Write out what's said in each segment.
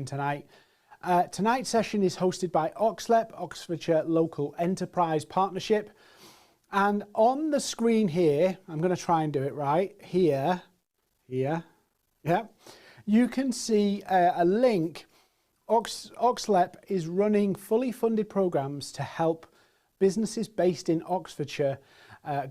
tonight. Tonight's session is hosted by OXLEP, Oxfordshire Local Enterprise Partnership. And on the screen here, I'm going to try and do it right, here, yeah, you can see a link. OXLEP is running fully funded programs to help businesses based in Oxfordshire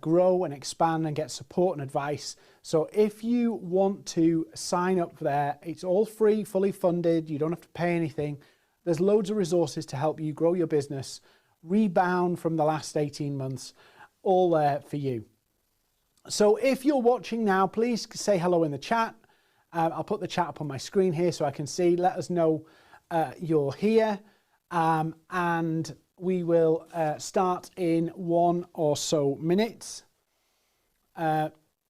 grow and expand and get support and advice. So if you want to sign up there, it's all free, fully funded. You don't have to pay anything. There's loads of resources to help you grow your business, rebound from the last 18 months, all there for you. So if you're watching now, please say hello in the chat. I'll put the chat up on my screen here so I can see. Let us know you're here. And we will start in 1 or so minutes.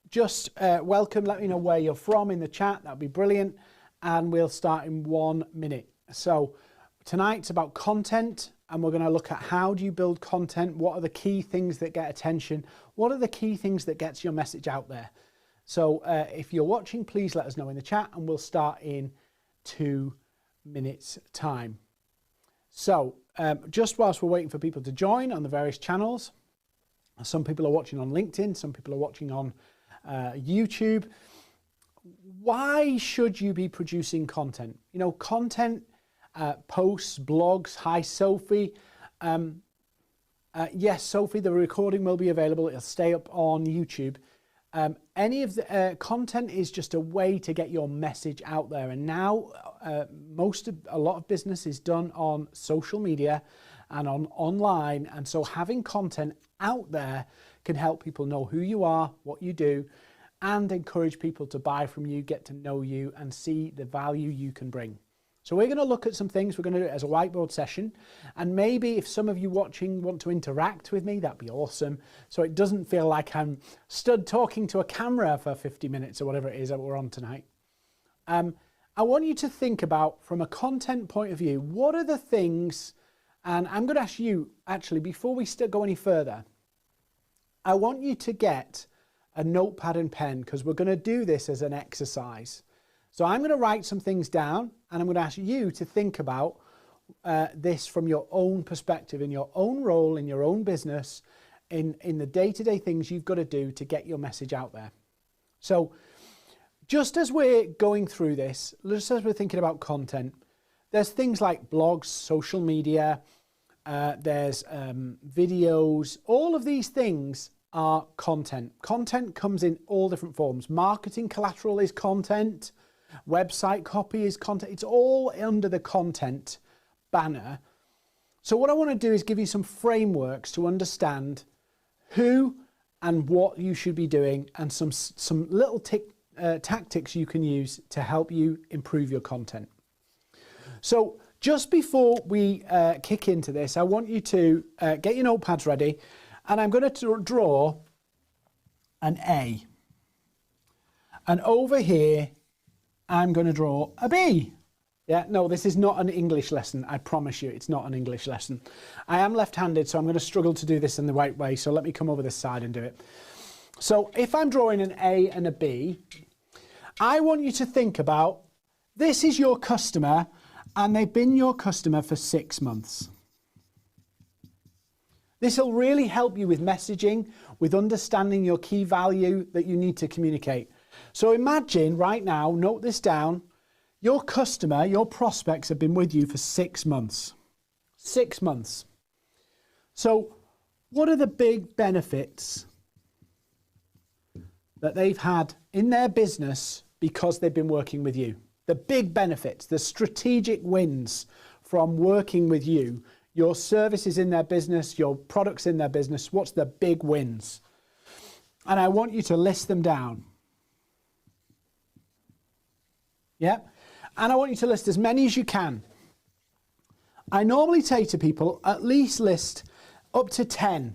Just welcome, let me know where you're from in the chat, that'd be brilliant. And we'll start in 1 minute. So tonight's about content, and we're going to look at how do you build content, what are the key things that get attention, what are the key things that gets your message out there. So if you're watching, please let us know in the chat, and we'll start in 2 minutes time. So just whilst we're waiting for people to join on the various channels, some people are watching on LinkedIn, some people are watching on YouTube. Why should you be producing content? You know, content, posts, blogs. Hi, Sophie. Yes, Sophie, the recording will be available. It'll stay up on YouTube. Any of the content is just a way to get your message out there. And now a lot of business is done on social media and online. And so having content out there can help people know who you are, what you do, and encourage people to buy from you, get to know you, and see the value you can bring. So we're going to look at some things. We're going to do it as a whiteboard session. And maybe if some of you watching want to interact with me, that'd be awesome. So it doesn't feel like I'm stood talking to a camera for 50 minutes or whatever it is that we're on tonight. I want you to think about, from a content point of view, what are the things, and I'm going to ask you, actually, before we go any further, I want you to get a notepad and pen, because we're going to do this as an exercise. So I'm going to write some things down, and I'm going to ask you to think about this from your own perspective, in your own role, in your own business, in the day-to-day things you've got to do to get your message out there. So just as we're going through this, just as we're thinking about content, there's things like blogs, social media, there's videos. All of these things are content. Content comes in all different forms. Marketing collateral is content. Website copy is content. It's all under the content banner. So what I want to do is give you some frameworks to understand who and what you should be doing, and some little tactics you can use to help you improve your content. So just before we kick into this, I want you to get your notepads ready, and I'm going to draw an A. And over here, I'm going to draw a B. Yeah, no, this is not an English lesson. I promise you, it's not an English lesson. I am left-handed, so I'm going to struggle to do this in the right way. So let me come over this side and do it. So if I'm drawing an A and a B, I want you to think about, this is your customer, and they've been your customer for 6 months. This will really help you with messaging, with understanding your key value that you need to communicate. So imagine right now, note this down, your customer, your prospects have been with you for 6 months. 6 months. So what are the big benefits that they've had in their business because they've been working with you? The big benefits, the strategic wins from working with you, your services in their business, your products in their business. What's the big wins? And I want you to list them down. Yeah? And I want you to list as many as you can. I normally say to people, at least list up to 10.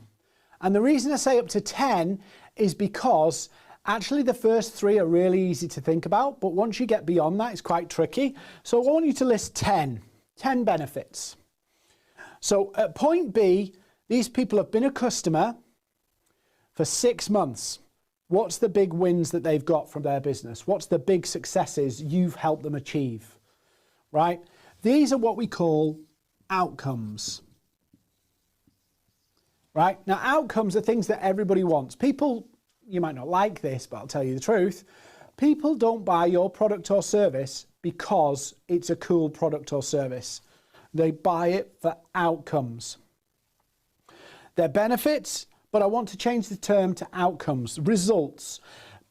And the reason I say up to 10 is because actually the first 3 are really easy to think about, but once you get beyond that, it's quite tricky. So I want you to list 10 benefits. So at point B, these people have been a customer for 6 months. What's the big wins that they've got from their business? What's the big successes you've helped them achieve? right? These are what we call outcomes. Right? Now, outcomes are things that everybody wants. People, you might not like this, but I'll tell you the truth. People don't buy your product or service because it's a cool product or service. They buy it for outcomes. They're benefits, but I want to change the term to outcomes, results.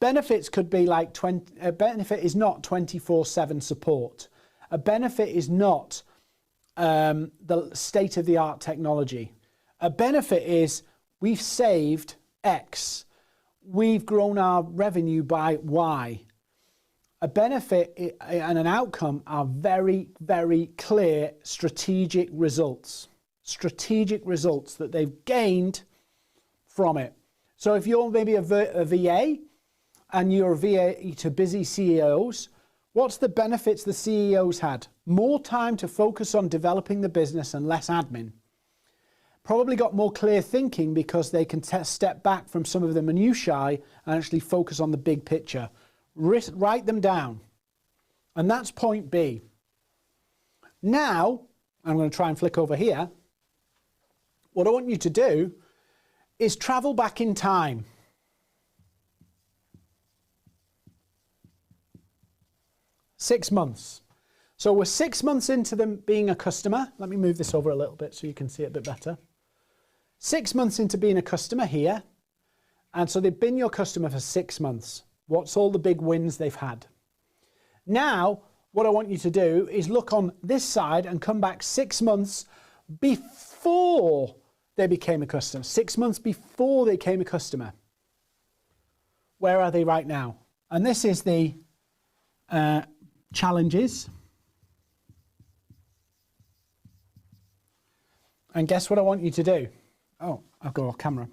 Benefits could be like a benefit is not 24/7 support. A benefit is not the state-of-the-art technology. A benefit is we've saved X. We've grown our revenue by Y. A benefit and an outcome are very, very clear strategic results. Strategic results that they've gained from it. So if you're maybe a VA and you're a VA to busy CEOs, what's the benefits the CEOs had? More time to focus on developing the business and less admin. Probably got more clear thinking because they can step back from some of the minutiae and actually focus on the big picture. Write them down. And that's point B. Now, I'm going to try and flick over here. What I want you to do is travel back in time. Six months. So we're 6 months into them being a customer. Let me move this over a little bit so you can see it a bit better. 6 months into being a customer here. And so they've been your customer for 6 months. What's all the big wins they've had? Now, what I want you to do is look on this side and come back 6 months before they became a customer. 6 months before they became a customer. Where are they right now? And this is the challenges. And guess what I want you to do? Oh, I've got a camera.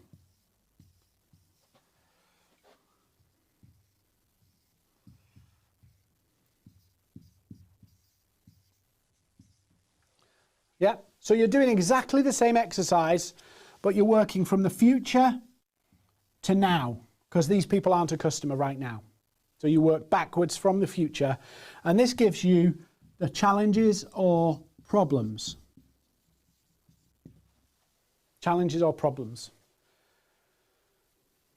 Yeah, so you're doing exactly the same exercise, but you're working from the future to now, because these people aren't a customer right now. So you work backwards from the future, and this gives you the challenges or problems. Challenges or problems.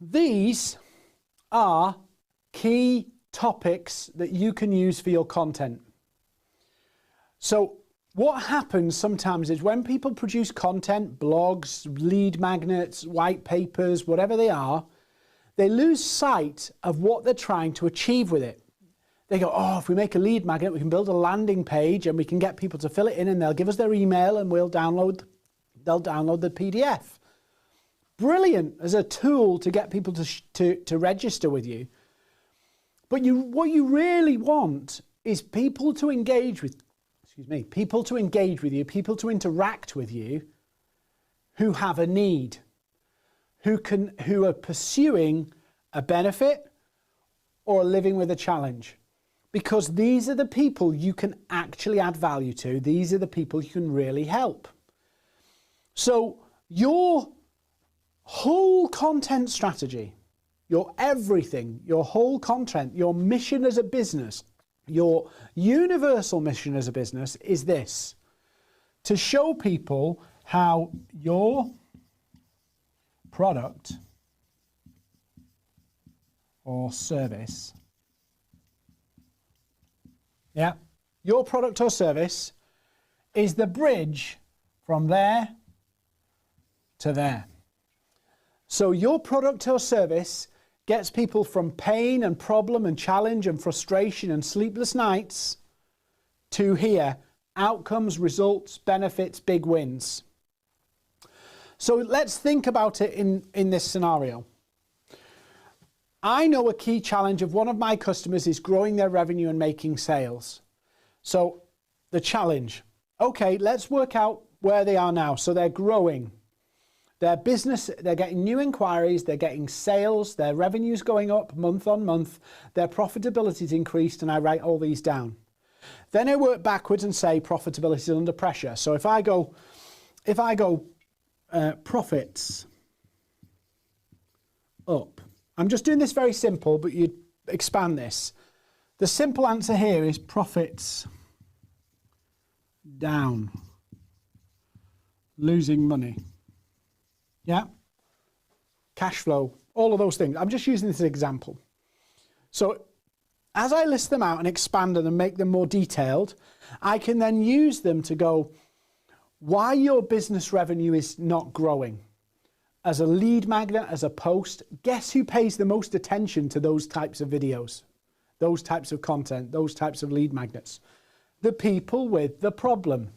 These are key topics that you can use for your content. So what happens sometimes is when people produce content, blogs, lead magnets, white papers, whatever they are, they lose sight of what they're trying to achieve with it. They go, oh, if we make a lead magnet, we can build a landing page and we can get people to fill it in and they'll give us their email and they'll download the PDF. Brilliant as a tool to get people to register with you. But what you really want is people to engage with, people to engage with you, people to interact with you who have a need, who are pursuing a benefit or living with a challenge. Because these are the people you can actually add value to. These are the people you can really help. So your whole content strategy, your everything, your whole content, your mission as a business, your universal mission as a business is this: to show people how your product or service, your product or service is the bridge from there to there. So your product or service gets people from pain and problem and challenge and frustration and sleepless nights to here, outcomes, results, benefits, big wins. So let's think about it in this scenario. I know a key challenge of one of my customers is growing their revenue and making sales. So the challenge, okay, let's work out where they are now. So they're growing. Their business, they're getting new inquiries, they're getting sales, their revenue's going up month on month, their profitability's increased, and I write all these down. Then I work backwards and say profitability is under pressure. So if I go profits up. I'm just doing this very simple, but you expand this. The simple answer here is profits down, losing money. Yeah? Cash flow, all of those things. I'm just using this as an example. So as I list them out and expand them and make them more detailed, I can then use them to go, why your business revenue is not growing. As a lead magnet, as a post, guess who pays the most attention to those types of videos, those types of content, those types of lead magnets? The people with the problem.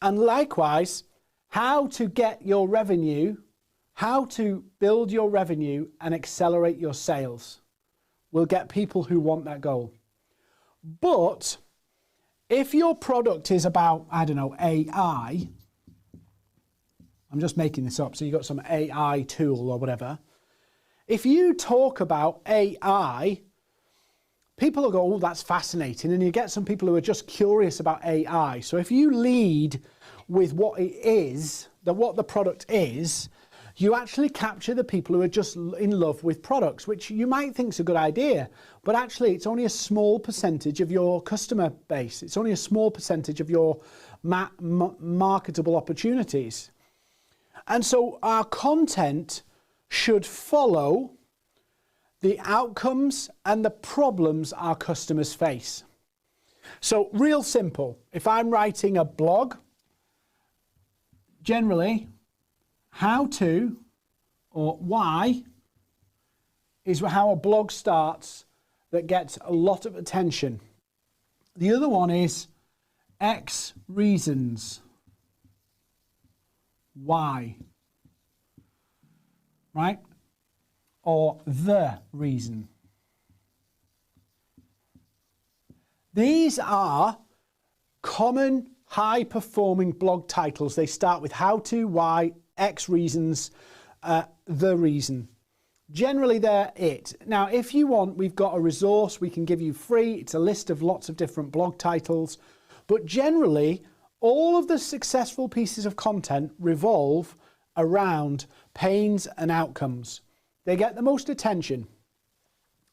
And likewise, how to get your revenue, how to build your revenue and accelerate your sales will get people who want that goal. But if your product is about, I don't know, AI, I'm just making this up, so you've got some AI tool or whatever. If you talk about AI, people will go, oh, that's fascinating. And you get some people who are just curious about AI. So if you lead with what it is, what the product is, you actually capture the people who are just in love with products, which you might think is a good idea, but actually it's only a small percentage of your customer base. It's only a small percentage of your marketable opportunities. And so our content should follow the outcomes and the problems our customers face. So real simple, if I'm writing a blog, generally, how to or why is how a blog starts that gets a lot of attention. The other one is X reasons why, right? Or the reason. These are common high-performing blog titles. They start with how to, why, X reasons, the reason. Generally, they're it. Now, if you want, we've got a resource we can give you free. It's a list of lots of different blog titles. But generally, all of the successful pieces of content revolve around pains and outcomes. They get the most attention.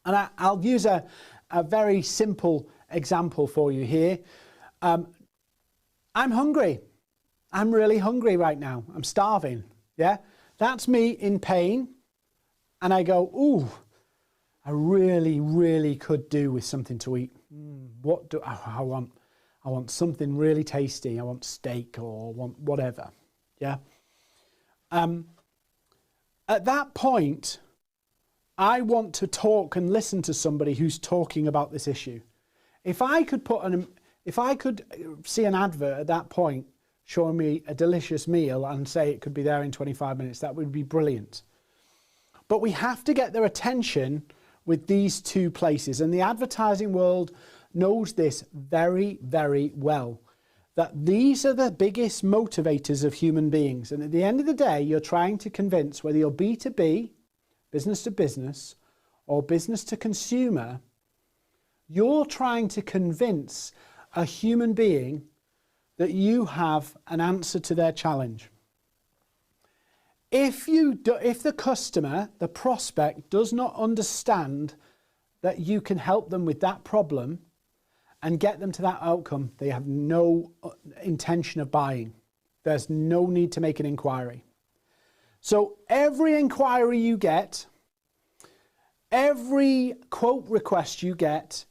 And I'll use a very simple example for you here. I'm hungry. I'm really hungry right now. I'm starving. Yeah, that's me in pain. And I go, ooh, I really, really could do with something to eat. What do I want? I want something really tasty. I want steak or want whatever. Yeah. At that point, I want to talk and listen to somebody who's talking about this issue. If I could see an advert at that point showing me a delicious meal and say it could be there in 25 minutes, that would be brilliant. But we have to get their attention with these two places. And the advertising world knows this very, very well, that these are the biggest motivators of human beings. And at the end of the day, you're trying to convince, whether you're B2B, business to business, or business to consumer, you're trying to convince a human being that you have an answer to their challenge. If the customer, the prospect, does not understand that you can help them with that problem and get them to that outcome, they have no intention of buying. There's no need to make an inquiry. So every inquiry you get, every quote request you get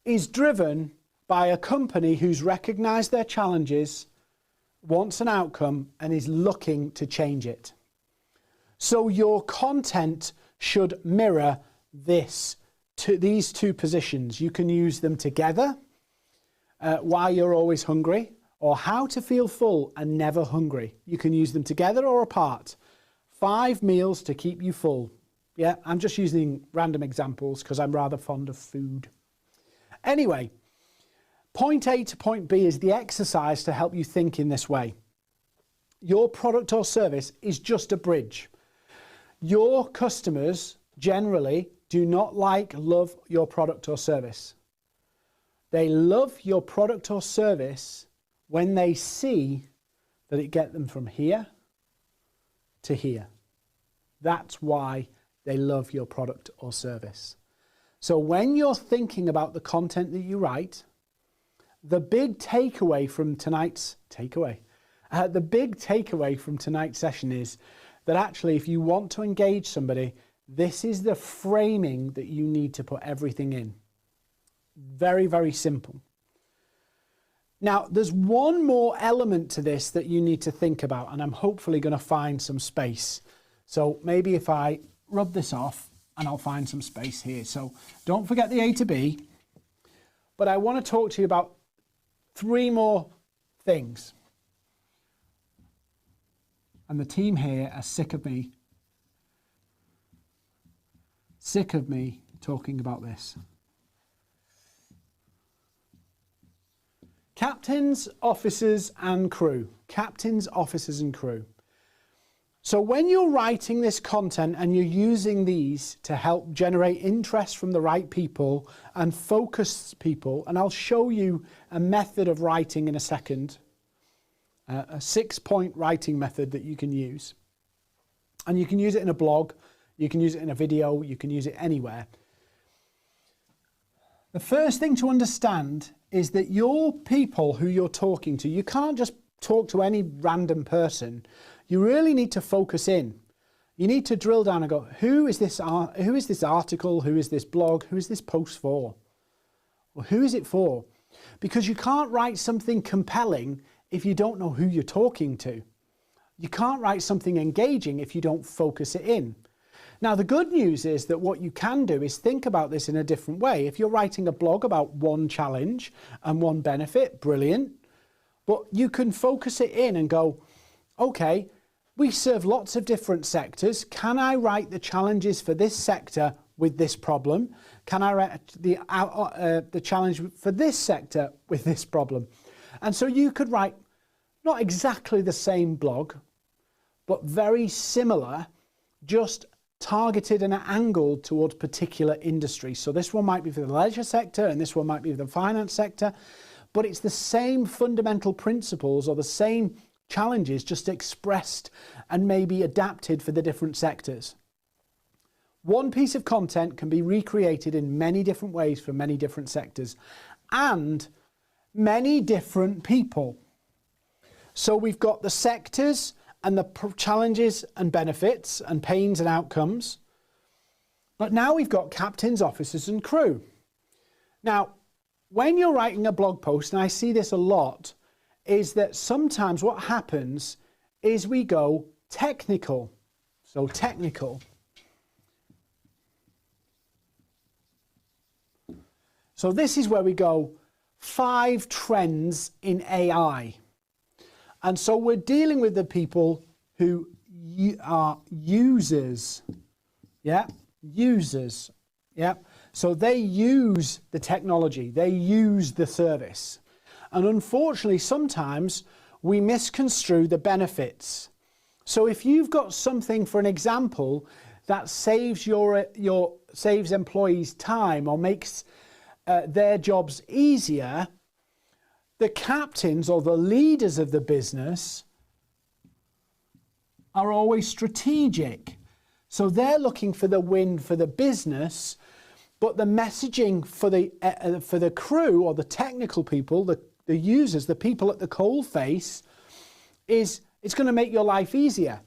is driven by a company who's recognized their challenges, wants an outcome, and is looking to change it. So your content should mirror these two positions. You can use them together, why you're always hungry, or how to feel full and never hungry. You can use them together or apart. 5 meals to keep you full. Yeah, I'm just using random examples because I'm rather fond of food. Anyway, point A to point B is the exercise to help you think in this way. Your product or service is just a bridge. Your customers generally do not love your product or service. They love your product or service when they see that it gets them from here to here. That's why they love your product or service. So when you're thinking about the content that you write, the big takeaway from tonight's session is that actually, if you want to engage somebody, this is the framing that you need to put everything in. Very, very simple. Now, there's one more element to this that you need to think about, and I'm hopefully going to find some space. So maybe if I rub this off, and I'll find some space here. So don't forget the A to B, but I want to talk to you about 3 more things. And the team here are sick of me talking about this. Captains, officers and crew. Captains, officers and crew. So when you're writing this content and you're using these to help generate interest from the right people and focus people, and I'll show you a method of writing in a second, a 6-point writing method that you can use. And you can use it in a blog, you can use it in a video, you can use it anywhere. The first thing to understand is that your people who you're talking to, you can't just talk to any random person. You really need to focus in. You need to drill down and go, who is this article, who is this blog, who is this post for? Or who is it for? Because you can't write something compelling if you don't know who you're talking to. You can't write something engaging if you don't focus it in. Now, the good news is that what you can do is think about this in a different way. If you're writing a blog about one challenge and one benefit, brilliant. But you can focus it in and go, okay, we serve lots of different sectors. Can I write the challenges for this sector with this problem? Can I write the challenge for this sector with this problem? And so you could write not exactly the same blog, but very similar, just targeted and angled towards particular industries. So this one might be for the leisure sector and this one might be for the finance sector, but it's the same fundamental principles or the same challenges just expressed and maybe adapted for the different sectors. One piece of content can be recreated in many different ways for many different sectors and many different people. So we've got the sectors and the challenges and benefits and pains and outcomes. But now we've got captains, officers and crew. Now, when you're writing a blog post, and I see this a lot, is that sometimes what happens is we go technical. So technical. So this is where we go 5 trends in AI. And so we're dealing with the people who are users. Yeah, users. Yeah. So they use the technology, they use the service. And unfortunately, sometimes we misconstrue the benefits. So if you've got something, for an example, that saves saves employees time or makes their jobs easier, the captains or the leaders of the business are always strategic. So they're looking for the win for the business, but the messaging for the crew or the technical people, the users, the people at the coalface, is it's going to make your life easier.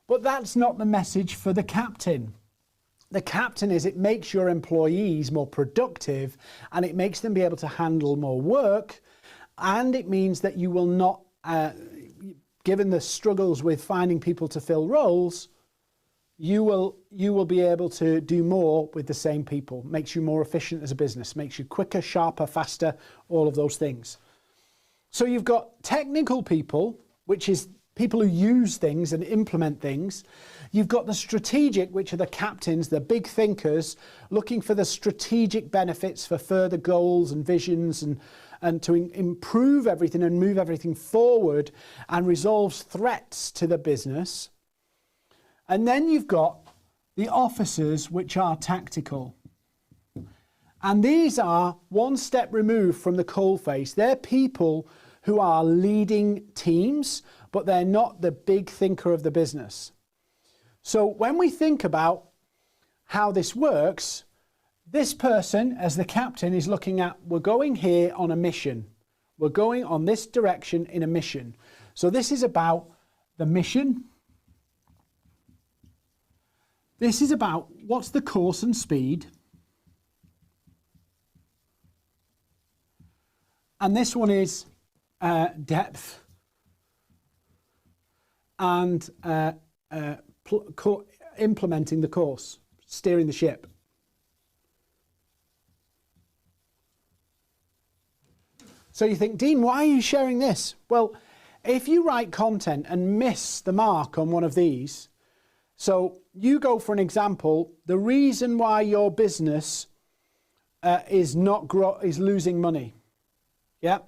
But that's not the message for the captain. The captain is it makes your employees more productive and it makes them be able to handle more work, and it means that you will not, given the struggles with finding people to fill roles, you will be able to do more with the same people. Makes you more efficient as a business, makes you quicker, sharper, faster, all of those things. So you've got technical people, which is people who use things and implement things. You've got the strategic, which are the captains, the big thinkers, looking for the strategic benefits for further goals and visions and to improve everything and move everything forward and resolves threats to the business. And then you've got the officers, which are tactical. And these are one step removed from the coalface. They're people who are leading teams, but they're not the big thinker of the business. So when we think about how this works, this person, as the captain, is looking at, we're going here on a mission. We're going on this direction in a mission. So this is about the mission. This is about what's the course and speed. And this one is depth and implementing the course, steering the ship. So you think, Dean, why are you sharing this? Well, if you write content and miss the mark on one of these, so you go for an example, the reason why your business is losing money. Yeah.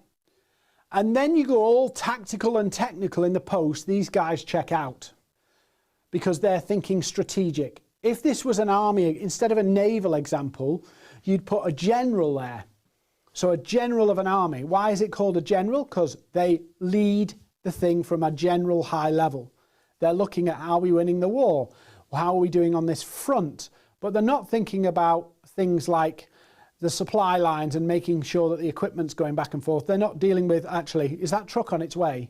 And then you go all tactical and technical in the post, these guys check out because they're thinking strategic. If this was an army, instead of a naval example, you'd put a general there. So a general of an army. Why is it called a general? Because they lead the thing from a general high level. They're looking at, are we winning the war? How are we doing on this front? But they're not thinking about things like the supply lines and making sure that the equipment's going back and forth. They're not dealing with, actually, is that truck on its way?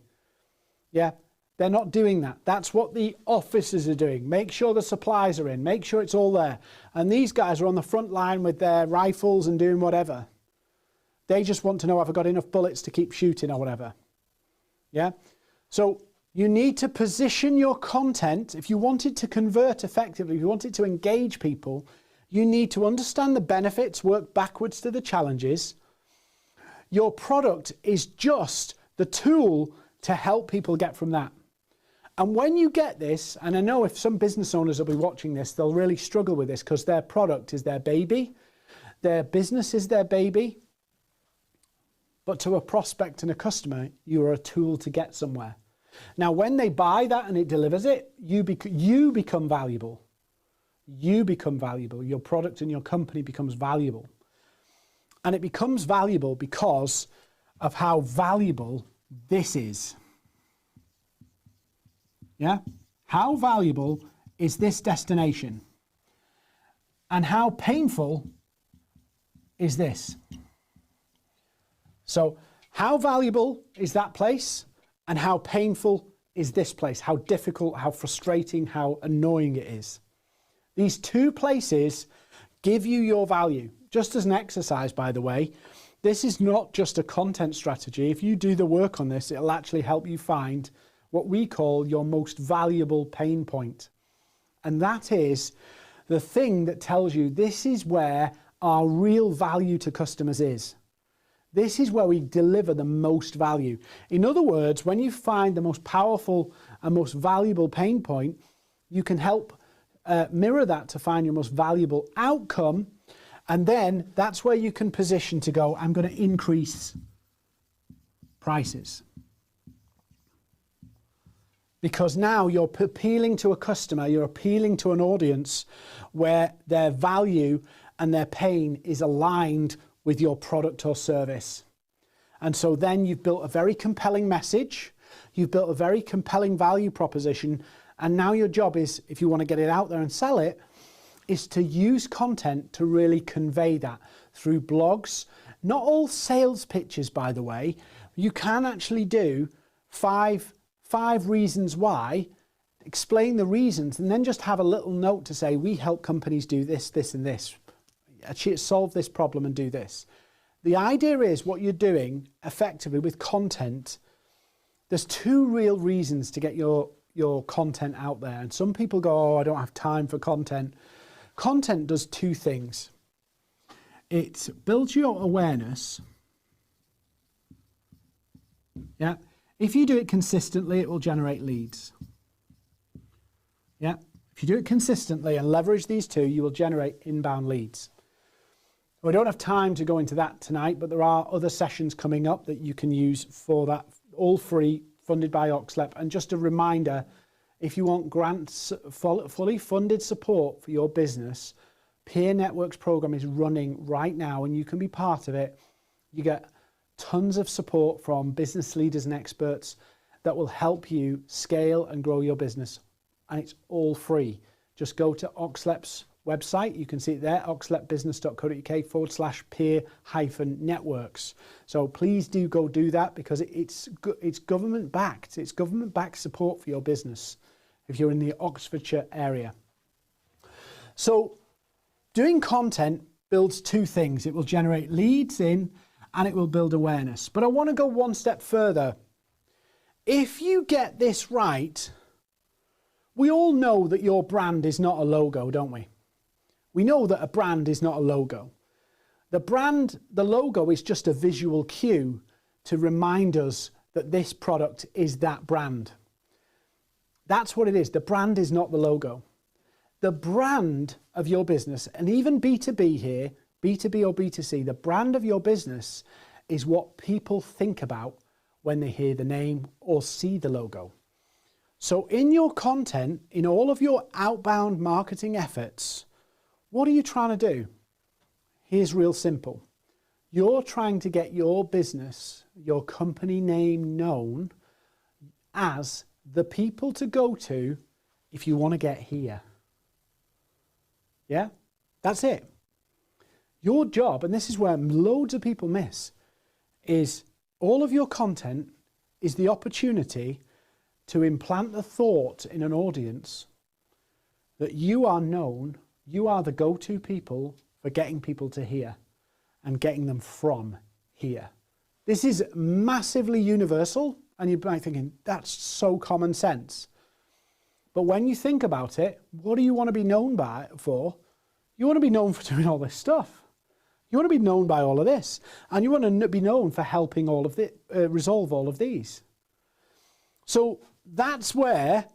Yeah, they're not doing that. That's what the officers are doing. Make sure the supplies are in, make sure it's all there. And these guys are on the front line with their rifles and doing whatever. They just want to know, have I got enough bullets to keep shooting or whatever? Yeah. So you need to position your content. If you want it to convert effectively, if you want it to engage people, you need to understand the benefits, work backwards to the challenges. Your product is just the tool to help people get from that. And when you get this, and I know if some business owners will be watching this, they'll really struggle with this because their product is their baby. Their business is their baby. But to a prospect and a customer, you are a tool to get somewhere. Now, when they buy that and it delivers it, you become valuable. You become valuable. Your product and your company becomes valuable. And it becomes valuable because of how valuable this is. Yeah? How valuable is this destination? And how painful is this? So how valuable is that place? And how painful is this place? How difficult, how frustrating, how annoying it is. These two places give you your value. Just as an exercise, by the way, this is not just a content strategy. If you do the work on this, it'll actually help you find what we call your most valuable pain point. And that is the thing that tells you this is where our real value to customers is. This is where we deliver the most value. In other words, when you find the most powerful and most valuable pain point, you can help mirror that to find your most valuable outcome. And then that's where you can position to go, I'm going to increase prices. Because now you're appealing to a customer, you're appealing to an audience where their value and their pain is aligned with your product or service. And so then you've built a very compelling message, you've built a very compelling value proposition, and now your job is, if you want to get it out there and sell it, is to use content to really convey that through blogs. Not all sales pitches, by the way. You can actually do five reasons why, explain the reasons, and then just have a little note to say, we help companies do this, this, and this. Solve this problem and do this. The idea is what you're doing effectively with content. There's two real reasons to get your content out there. And some people go, oh, I don't have time for content. Content does two things. It builds your awareness. Yeah. If you do it consistently, it will generate leads. Yeah. If you do it consistently and leverage these two, you will generate inbound leads. We don't have time to go into that tonight, but there are other sessions coming up that you can use for that, all free, funded by Oxlep. And just a reminder, if you want grants, fully funded support for your business, Peer Networks program is running right now and you can be part of it. You get tons of support from business leaders and experts that will help you scale and grow your business. And it's all free. Just go to Oxlep's website. You can see it there, oxletbusiness.co.uk/peer-networks. So please do go do that, because it's government backed. It's government backed support for your business if you're in the Oxfordshire area. So doing content builds two things. It will generate leads in and it will build awareness. But I want to go one step further. If you get this right, we all know that your brand is not a logo, don't we? We know that a brand is not a logo. The logo is just a visual cue to remind us that this product is that brand. That's what it is. The brand is not the logo. The brand of your business, and even B2B here, B2B or B2C, the brand of your business is what people think about when they hear the name or see the logo. So in your content, in all of your outbound marketing efforts, what are you trying to do? Here's real simple. You're trying to get your business, your company name known as the people to go to if you want to get here. Yeah, that's it. Your job, and this is where loads of people miss, is all of your content is the opportunity to implant the thought in an audience that you are known, you are the go-to people for getting people to here and getting them from here. This is massively universal, and you might be thinking, that's so common sense. But when you think about it, what do you want to be known for? You want to be known for doing all this stuff. You want to be known by all of this, and you want to be known for helping all of resolve all of these. So that's where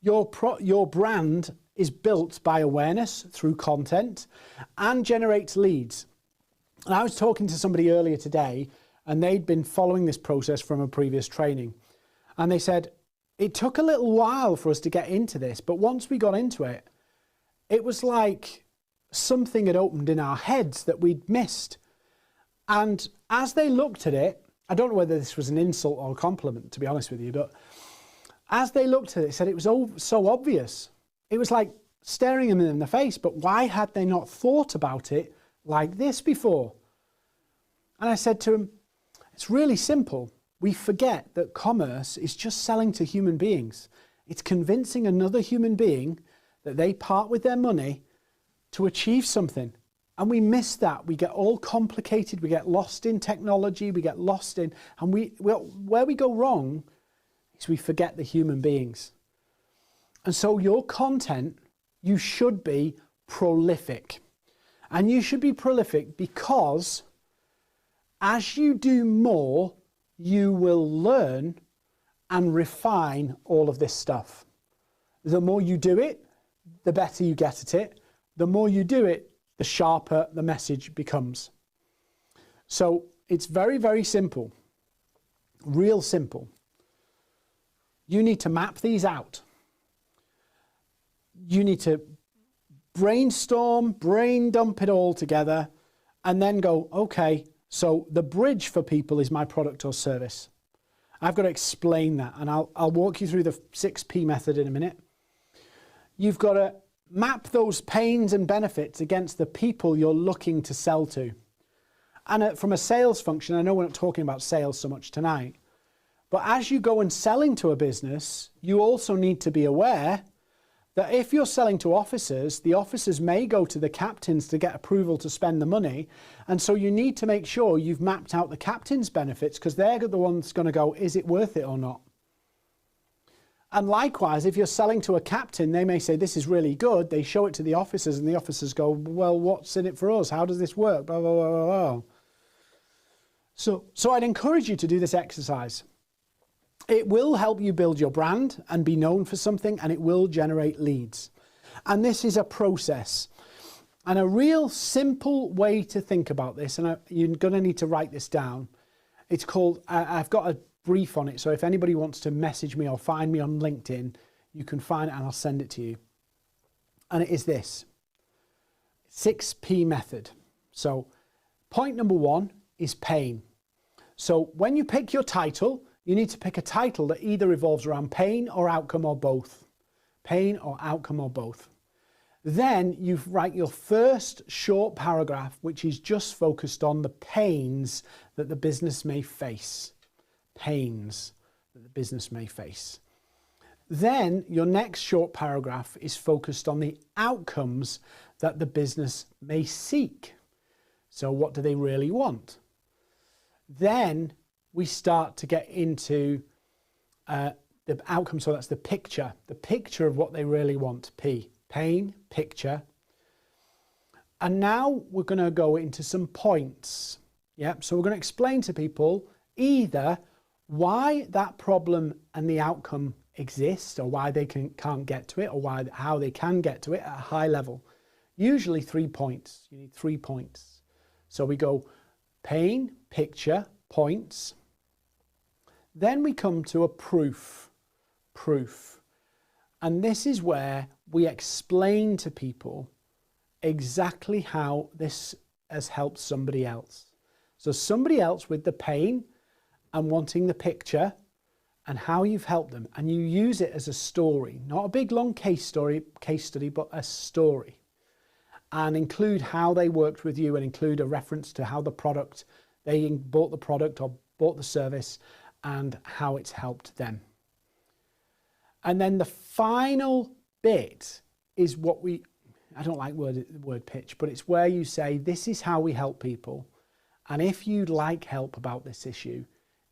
your brand is built by awareness through content and generates leads. And I was talking to somebody earlier today, and they'd been following this process from a previous training. And they said, it took a little while for us to get into this, but once we got into it, it was like something had opened in our heads that we'd missed. And as they looked at it, I don't know whether this was an insult or a compliment, to be honest with you, but as they looked at it, they said it was so obvious. It was like staring them in the face, but why had they not thought about it like this before? And I said to them, it's really simple. We forget that commerce is just selling to human beings. It's convincing another human being that they part with their money to achieve something. And we miss that. We get all complicated. We get lost in technology. We get lost in, and where we go wrong is we forget the human beings. And so your content, you should be prolific. And you should be prolific because as you do more, you will learn and refine all of this stuff. The more you do it, the better you get at it. The more you do it, the sharper the message becomes. So it's very, very simple. Real simple. You need to map these out. You need to brainstorm, brain dump it all together, and then go, okay, so the bridge for people is my product or service. I've got to explain that, and I'll walk you through the 6P method in a minute. You've got to map those pains and benefits against the people you're looking to sell to. And from a sales function, I know we're not talking about sales so much tonight, but as you go and sell into a business, you also need to be aware that if you're selling to officers, the officers may go to the captains to get approval to spend the money. And so you need to make sure you've mapped out the captain's benefits, because they're the ones going to go, is it worth it or not? And likewise, if you're selling to a captain, they may say, this is really good. They show it to the officers and the officers go, well, what's in it for us? How does this work? Blah, blah, blah, blah, blah. So I'd encourage you to do this exercise. It will help you build your brand and be known for something, and it will generate leads. And this is a process. And a real simple way to think about this, and you're going to need to write this down. It's called, I've got a brief on it, so if anybody wants to message me or find me on LinkedIn, you can find it and I'll send it to you. And it is this 6P method. So point number 1 is pain. So when you pick your title, you need to pick a title that either revolves around pain or outcome or both. Pain or outcome or both. Then you write your first short paragraph, which is just focused on the pains that the business may face. Pains that the business may face. Then your next short paragraph is focused on the outcomes that the business may seek. So what do they really want? Then we start to get into the outcome. So that's the picture of what they really want. P, pain, picture. And now we're going to go into some points. Yeah, so we're going to explain to people either why that problem and the outcome exist, or why they can't get to it, or how they can get to it at a high level. Usually 3 points. You need 3 points. So we go pain, picture, points. Then we come to a proof. And this is where we explain to people exactly how this has helped somebody else. So somebody else with the pain and wanting the picture, and how you've helped them, and you use it as a story, not a big long case study, but a story, and include how they worked with you, and include a reference to how they bought the product or bought the service, and how it's helped them. And then the final bit is what I don't like the word pitch, but it's where you say, this is how we help people, and if you'd like help about this issue,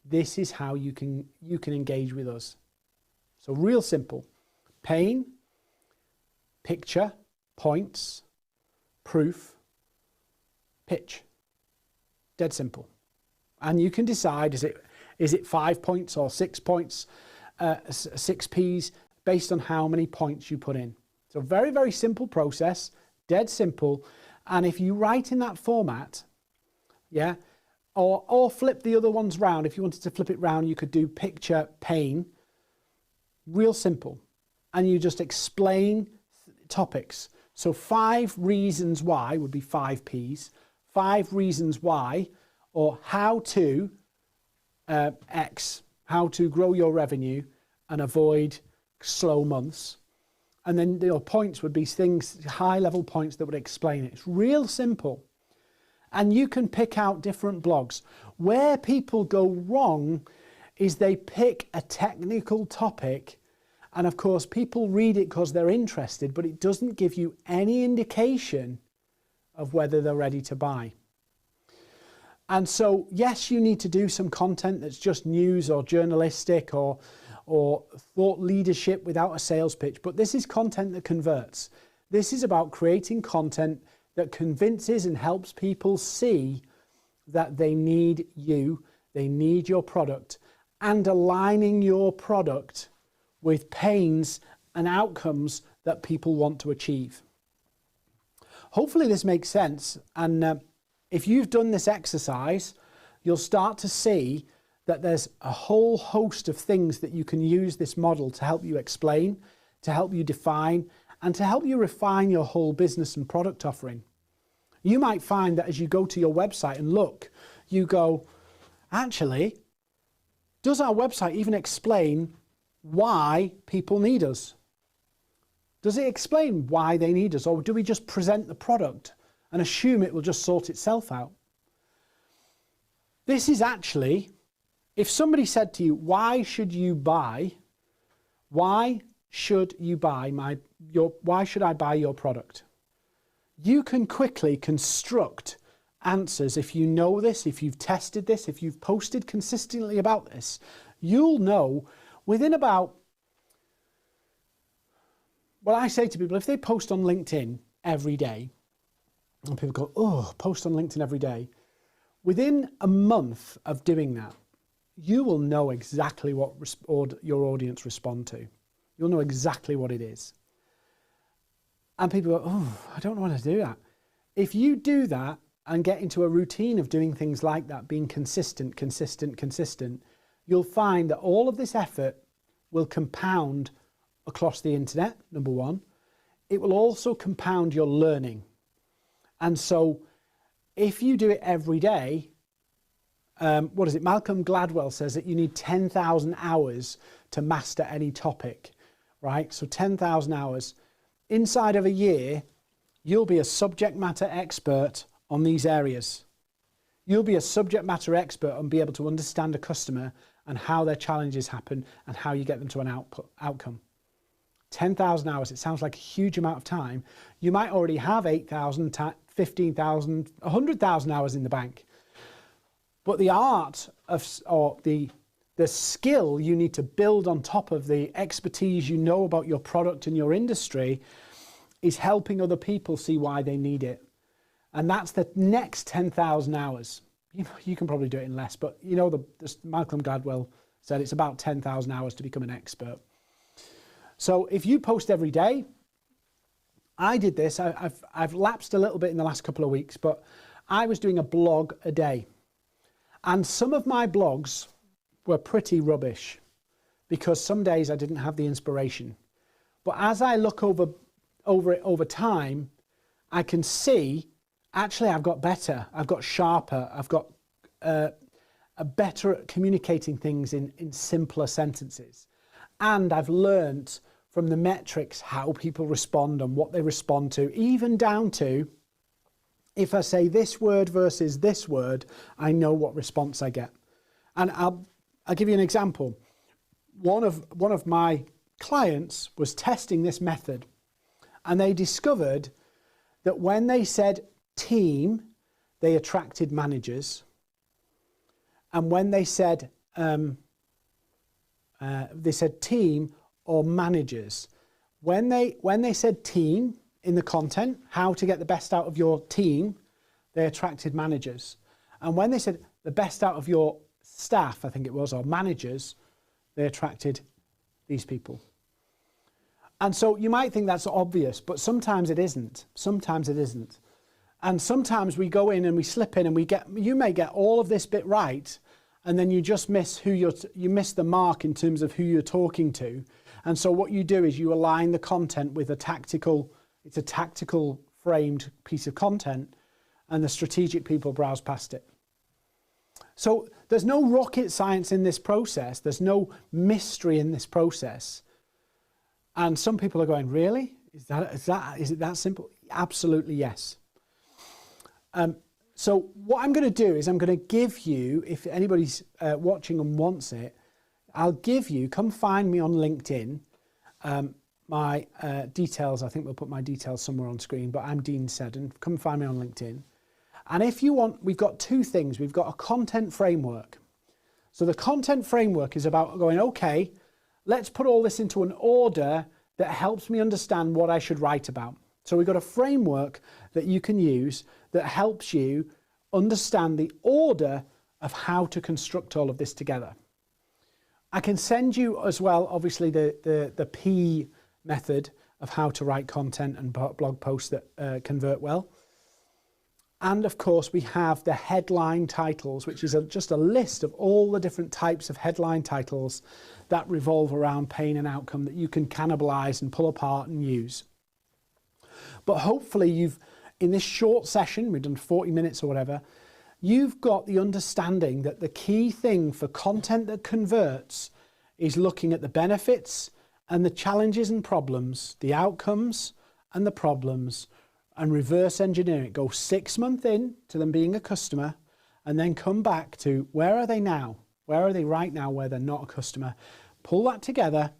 this is how you can engage with us. So real simple. Pain, picture, points, proof, pitch. Dead simple. And you can decide, is it 5 points or 6 points, 6 Ps, based on how many points you put in. So very, very simple process, dead simple. And if you write in that format, yeah, or flip the other ones round. If you wanted to flip it round, you could do picture, pain. Real simple. And you just explain topics. So 5 reasons why would be 5 Ps. 5 reasons why, or how to X, how to grow your revenue and avoid slow months. And then your points would be things, high level points that would explain it. It's real simple. And you can pick out different blogs. Where people go wrong is they pick a technical topic, and of course people read it because they're interested, but it doesn't give you any indication of whether they're ready to buy. And so yes, you need to do some content that's just news or journalistic or thought leadership without a sales pitch, but this is content that converts. This is about creating content that convinces and helps people see that they need you, they need your product, and aligning your product with pains and outcomes that people want to achieve. Hopefully this makes sense, and if you've done this exercise, you'll start to see that there's a whole host of things that you can use this model to help you explain, to help you define, and to help you refine your whole business and product offering. You might find that as you go to your website and look, you go, actually, does our website even explain why people need us? Does it explain why they need us, or do we just present the product and assume it will just sort itself out? This is actually, if somebody said to you, why should I buy your product? You can quickly construct answers. If you know this, if you've tested this, if you've posted consistently about this, you'll know within about, well, I say to people, if they post on LinkedIn every day, and people go, oh, post on LinkedIn every day, within a month of doing that, you will know exactly what your audience respond to. You'll know exactly what it is. And people go, oh, I don't know how to do that. If you do that and get into a routine of doing things like that, being consistent, you'll find that all of this effort will compound across the internet, number one. It will also compound your learning. And so if you do it every day, Malcolm Gladwell says that you need 10,000 hours to master any topic, right? So 10,000 hours. inside of a year, you'll be a subject matter expert on these areas. You'll be a subject matter expert and be able to understand a customer and how their challenges happen and how you get them to an outcome. 10,000 hours, it sounds like a huge amount of time. You might already have 8,000, 15,000, 100,000 hours in the bank. But the art of, or the skill you need to build on top of the expertise you know about your product and your industry is helping other people see why they need it. And that's the next 10,000 hours. You can probably do it in less, but you know, Malcolm Gladwell said it's about 10,000 hours to become an expert. So if you post every day, I did this, I've lapsed a little bit in the last couple of weeks, but I was doing a blog a day. And some of my blogs were pretty rubbish because some days I didn't have the inspiration. But as I look over it over time, I can see, actually I've got better, I've got sharper, I've got a better at communicating things in simpler sentences. And I've learnt from the metrics how people respond and what they respond to, even down to, if I say this word versus this word, I know what response I get. And I'll give you an example. One of my clients was testing this method, and they discovered that when they said team, they attracted managers. And when they said team or managers, when they said team in the content, how to get the best out of your team, they attracted managers. And when they said the best out of your staff, I think it was, or managers, they attracted these people. And so you might think that's obvious, but sometimes it isn't. Sometimes it isn't. And sometimes we go in and we slip in and you may get all of this bit right, and then you just miss you miss the mark in terms of who you're talking to. And so what you do is you align the content with it's a tactical framed piece of content, and the strategic people browse past it. So there's no rocket science in this process. There's no mystery in this process. And some people are going, really? Is it that simple? Absolutely yes. So what I'm going to do is I'm going to give you, if anybody's watching and wants it, I'll give you, come find me on LinkedIn, my details. I think we'll put my details somewhere on screen, but I'm Dean Seddon. Come find me on LinkedIn. And if you want, we've got two things. We've got a content framework. So the content framework is about going, okay, let's put all this into an order that helps me understand what I should write about. So we've got a framework that you can use that helps you understand the order of how to construct all of this together. I can send you as well, obviously, the P method of how to write content and blog posts that convert well. And of course, we have the headline titles, which is just a list of all the different types of headline titles that revolve around pain and outcome that you can cannibalize and pull apart and use. But hopefully in this short session, we've done 40 minutes or whatever, you've got the understanding that the key thing for content that converts is looking at the benefits and the challenges and problems, the outcomes and the problems, and reverse engineering it. Go 6 months in to them being a customer, and then come back to where are they now? Where are they right now where they're not a customer? Pull that together.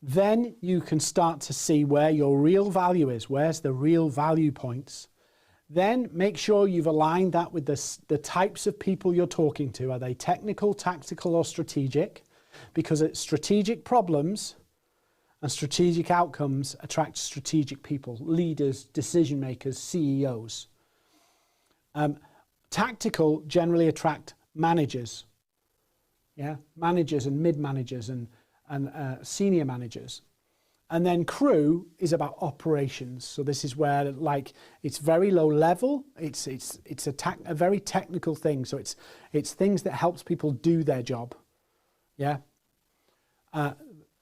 Then you can start to see where your real value is. Where's the real value points? Then make sure you've aligned that with the types of people you're talking to. Are they technical, tactical, or strategic? Because it's strategic problems and strategic outcomes attract strategic people, leaders, decision makers, CEOs. Tactical generally attract managers, managers and mid-managers and senior managers. And then crew is about operations. So this is where it's very low level. It's a very technical thing. So it's things that helps people do their job.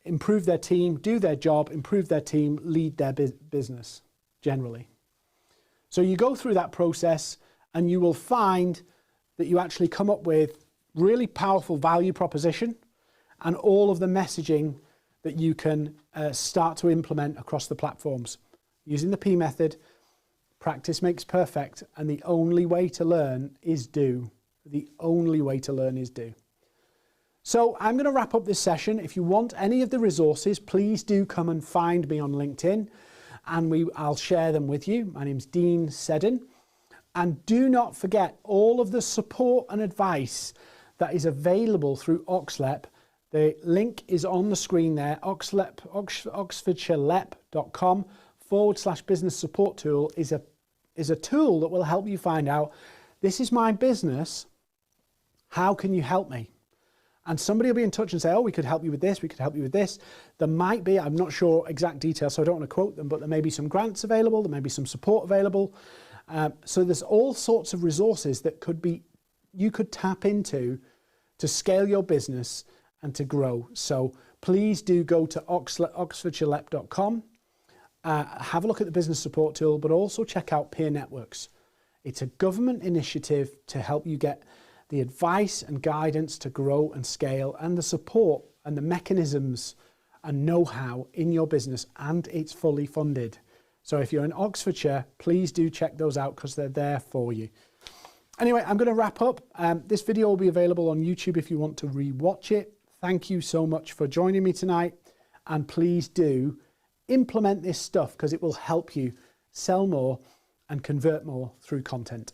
Improve their team, do their job, improve their team, lead their business generally. So you go through that process and you will find that you actually come up with really powerful value proposition and all of the messaging that you can start to implement across the platforms. Using the P method, practice makes perfect, and the only way to learn is do. The only way to learn is do. So I'm going to wrap up this session. If you want any of the resources, please do come and find me on LinkedIn, and I'll share them with you. My name's Dean Seddon. And do not forget all of the support and advice that is available through Oxlep. The link is on the screen there. oxfordshirelep.com/business support tool is a tool that will help you find out, this is my business, how can you help me? And somebody will be in touch and say, oh, we could help you with this, we could help you with this. There might be, I'm not sure exact details, so I don't want to quote them, but there may be some grants available, there may be some support available. So there's all sorts of resources that you could tap into to scale your business and to grow. So please do go to oxfordshirelep.com, have a look at the business support tool, but also check out Peer Networks. It's a government initiative to help you get the advice and guidance to grow and scale, and the support and the mechanisms and know-how in your business, and it's fully funded. So if you're in Oxfordshire, please do check those out because they're there for you. Anyway, I'm going to wrap up. This video will be available on YouTube if you want to re-watch it. Thank you so much for joining me tonight, and please do implement this stuff because it will help you sell more and convert more through content.